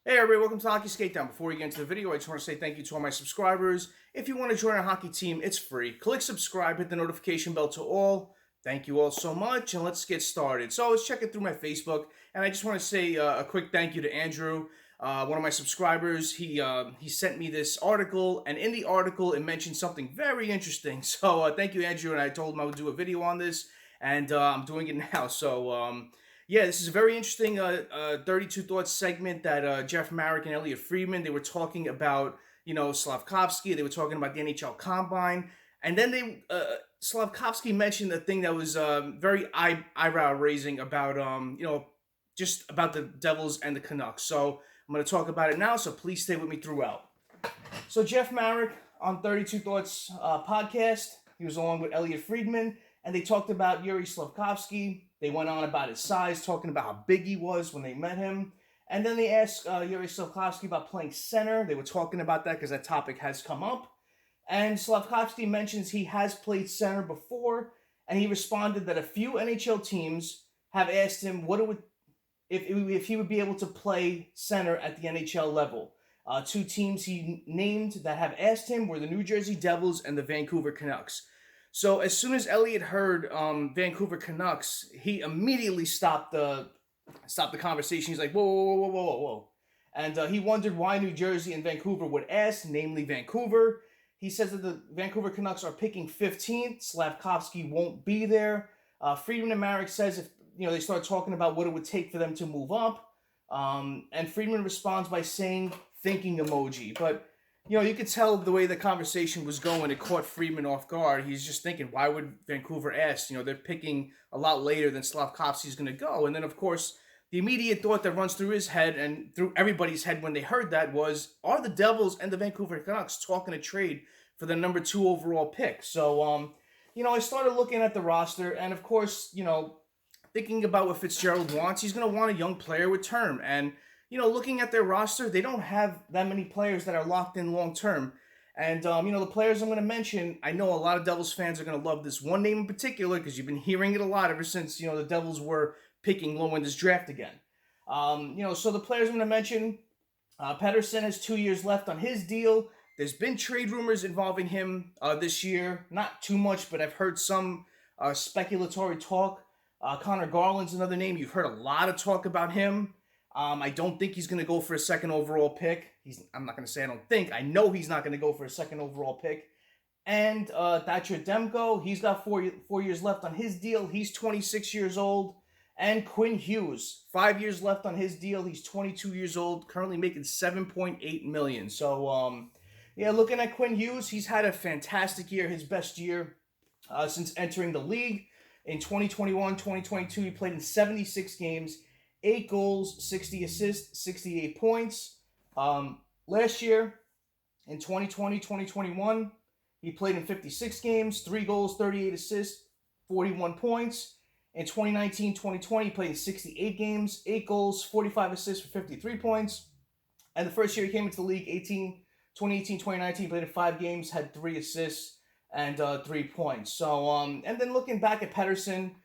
Hey everybody, welcome to Hockey Skatedown. Before we get into the video, I just want to say thank you to all my subscribers. If you want to join our hockey team, it's free. Click subscribe, hit the notification bell to all. Thank you all so much, and let's get started. So I was checking through my Facebook, and I just want to say a quick thank you to Andrew, one of my subscribers. He sent me this article, and in the article, it mentioned something very interesting. So thank you, Andrew, and I told him I would do a video on this, and I'm doing it now. So yeah, this is a very interesting 32 Thoughts segment that Jeff Marek and Elliotte Friedman, they were talking about, Slafkovsky. They were talking about the NHL Combine. And then Slafkovsky mentioned a thing that was very eyebrow-raising about, just about the Devils and the Canucks. So I'm going to talk about it now, so please stay with me throughout. So Jeff Marek on 32 Thoughts podcast, he was along with Elliotte Friedman, and they talked about Juraj Slafkovsky. They went on about his size, talking about how big he was when they met him. And then they asked Juraj Slafkovsky about playing center. They were talking about that because that topic has come up. And Slafkovsky mentions he has played center before, and he responded that a few NHL teams have asked him if he would be able to play center at the NHL level. Two teams he named that have asked him were the New Jersey Devils and the Vancouver Canucks. So as soon as Elliotte heard Vancouver Canucks, he immediately stopped the conversation. He's like, whoa. And he wondered why New Jersey and Vancouver would ask, namely Vancouver. He says that the Vancouver Canucks are picking 15th. Slafkovsky won't be there. Friedman and Marek says if they start talking about what it would take for them to move up. And Friedman responds by saying thinking emoji. But you could tell the way the conversation was going, it caught Friedman off guard. He's just thinking, why would Vancouver ask? They're picking a lot later than Slafkovsky's going to go. And then, of course, the immediate thought that runs through his head and through everybody's head when they heard that was, are the Devils and the Vancouver Canucks talking a trade for the number 2 overall pick? So, I started looking at the roster, and of course, thinking about what Fitzgerald wants, he's going to want a young player with term. And looking at their roster, they don't have that many players that are locked in long term. And, the players I'm going to mention, I know a lot of Devils fans are going to love this one name in particular because you've been hearing it a lot ever since, the Devils were picking low in this draft again. So the players I'm going to mention, Pettersson has 2 years left on his deal. There's been trade rumors involving him this year. Not too much, but I've heard some speculatory talk. Connor Garland's another name. You've heard a lot of talk about him. I don't think he's going to go for a second overall pick. I'm not going to say I don't think. I know he's not going to go for a second overall pick. And Thatcher Demko, he's got 4 years left on his deal. He's 26 years old. And Quinn Hughes, 5 years left on his deal. He's 22 years old, currently making $7.8 million. So, looking at Quinn Hughes, he's had a fantastic year, his best year since entering the league. In 2021-2022, he played in 76 games. 8 goals, 60 assists, 68 points. Last year, in 2020-2021, he played in 56 games, 3 goals, 38 assists, 41 points. In 2019-2020, he played in 68 games, 8 goals, 45 assists for 53 points. And the first year he came into the league, 2018-2019, he played in 5 games, had 3 assists and 3 points. So, and then looking back at Pettersson,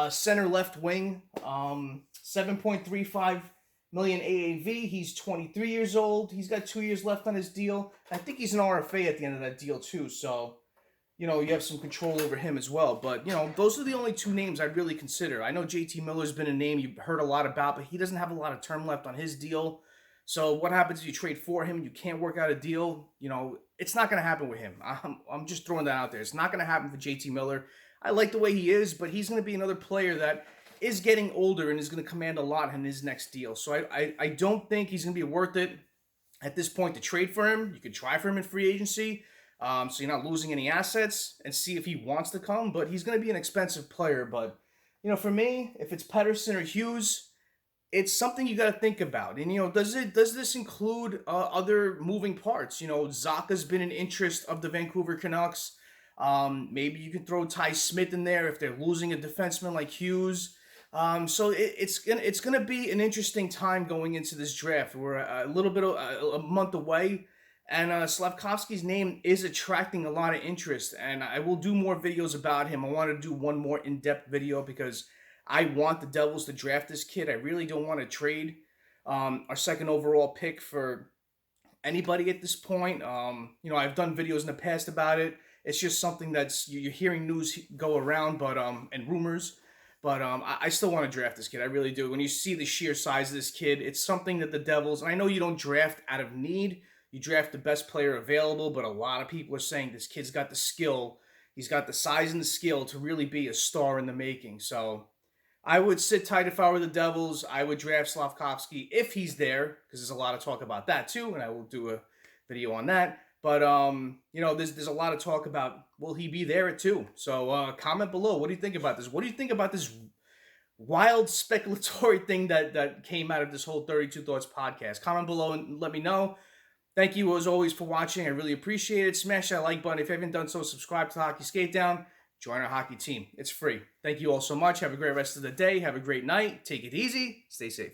center left wing, 7.35 million AAV. He's 23 years old. He's got 2 years left on his deal. I think he's an RFA at the end of that deal too. So, you have some control over him as well. But, those are the only 2 names I'd really consider. I know JT Miller's been a name you've heard a lot about, but he doesn't have a lot of term left on his deal. So what happens if you trade for him and you can't work out a deal? It's not going to happen with him. I'm just throwing that out there. It's not going to happen for JT Miller. I like the way he is, but he's going to be another player that is getting older and is going to command a lot in his next deal. So I don't think he's going to be worth it at this point to trade for him. You could try for him in free agency, so you're not losing any assets, and see if he wants to come. But he's going to be an expensive player. But, for me, if it's Pettersson or Hughes, it's something you got to think about. And, does this include other moving parts? Zaka's been an interest of the Vancouver Canucks. Maybe you can throw Ty Smith in there if they're losing a defenseman like Hughes. So it's gonna be an interesting time going into this draft. We're a little bit a month away, and Slafkovsky's name is attracting a lot of interest. And I will do more videos about him. I want to do one more in-depth video because I want the Devils to draft this kid. I really don't want to trade. our second overall pick for anybody at this point. I've done videos in the past about it. It's just something that's you're hearing news go around, but and rumors. But I still want to draft this kid. I really do. When you see the sheer size of this kid, it's something that the Devils, and I know you don't draft out of need. You draft the best player available, but a lot of people are saying this kid's got the skill. He's got the size and the skill to really be a star in the making. So I would sit tight if I were the Devils. I would draft Slafkovsky if he's there, because there's a lot of talk about that too, and I will do a video on that. But there's a lot of talk about will he be there at 2? So comment below. What do you think about this? What do you think about this wild speculatory thing that came out of this whole 32 Thoughts podcast? Comment below and let me know. Thank you as always for watching. I really appreciate it. Smash that like button if you haven't done so. Subscribe to Hockey Skatedown. Join our hockey team. It's free. Thank you all so much. Have a great rest of the day. Have a great night. Take it easy. Stay safe.